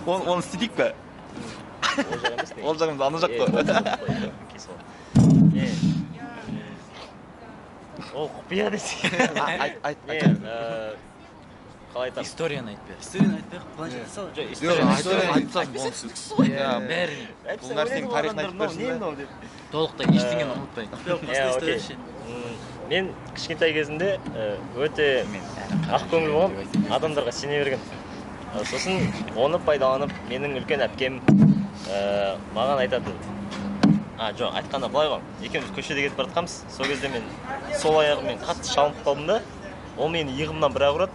Оны істетейік пе? Ол жақ емес. Ол жағымыз ана жақ қой. Ол құпия десе. Айт. Қалай айтам? Историяны айтпай. Историяны айтпай. Планшетті сал. Жоқ, история айтсаң болсын. Бәрін. Бұл нәрсенің тарихын айтып берсін. Толықтай ештеңені ұмытпай. Окей. Мен кішкентай кезінде өте ақкөңіл болғанмын, адамдарға сене берген. Сосын оны пайдаланып, менің үлкен әпкем маған айтатын. Жоқ, айтқанда былай ғой. Екеуміз көшеде кетіп бара жатқанбыз. Сол кезде мен сол аяғыммен қатты шалынып қалдым да, ол мені иығымнан бір-ақ ұрады.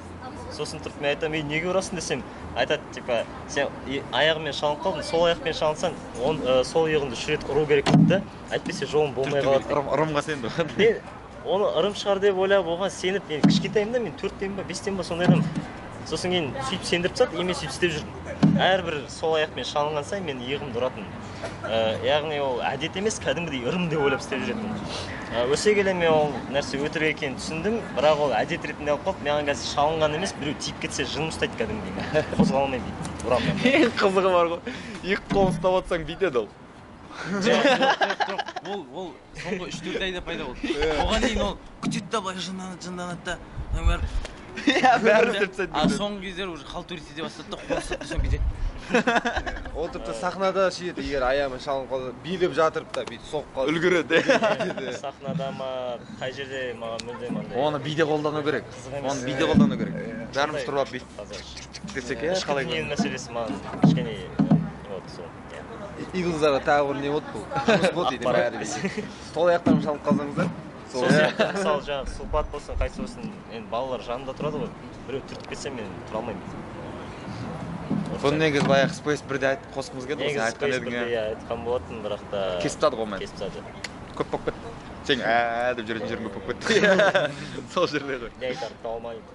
Сосын тұрып мен айтамын, "Ей, неге ұрасың?" десем, айтады, типа, "Сен аяғымен шалынып қалдың, сол аяқпен шалынсаң, сол иығыңды үш рет ұру керек" дейді. Әйтпесе жолың болмай қалады. Ырымға сенді. Мен оны ырым шығар деп ойлап, оған сеніп, мен кішкентаймын да, мен 4-тен ба, 5-тен ба сондайдамын. Сосын кейін сөйтіп сендіріп тастады, мен сөйтіп істеп жүрдім. Әрбір сол аяқпен шалынған сайын мен иығымды ұратын. Яғни ол әдет емес, кәдімгідей ырым деп ойлап істеп жүретін. Өсе келе мен ол нәрсе өтірік екенін түсіндім, бірақ ол әдет ретінде алып қалып, маған қазір шалынған емес, біреу тиіп кетсе жыным ұстайды кәдімгідей. Қозғала алмаймын дейді. Ұрамын. Ең қызығы бар ғой. Екі қолын ұстап отырсаң бүйтеді ол. Жоқ, ол соңғы 3-4 айда пайда болды. Оған дейін ол күтеді да былай жынданады да. Бәрі істеп тастайды. Соңғы кездері уже халтурист ете бастады да, қол ұстап тұрсаң бүйтеді. Ол тіпті сахнада шиеді, егер аяғымен шалынып қалса, билеп жатырып та бүйтіп соғып қалды. Үлгереді. Сахнада ма, қай жерде маған мүлдем андай. Оны биде қолдану керек. Оны биде қолдану керек. Бәріміз тұрып алып десек, қалай Нең мәселесі маған кішкене сол. Иглзара тағы бір не болды бұл. Жұмыс дейді бәрі. Сол аяқтарым шалынып қалсаңыздар. Сол сияқты, мысалы жаңағы сұлпат болсын, қайсы болсын, енді балалар жанында тұрады ғой. Біреу түртіп кетсе мен тұра алмаймын. Бұны негізі баяғы Space 1-де қосқымыз келді, осыны айтқан едің. Space 1-де айтқан болатын, бірақ та... Кесіп тады ғой мен. Кесіп тады. Көп болып кетті. Сен деп жүретін жерің көп болып кетті. Сол жерде ғой. Не айтар, таба алмаймын.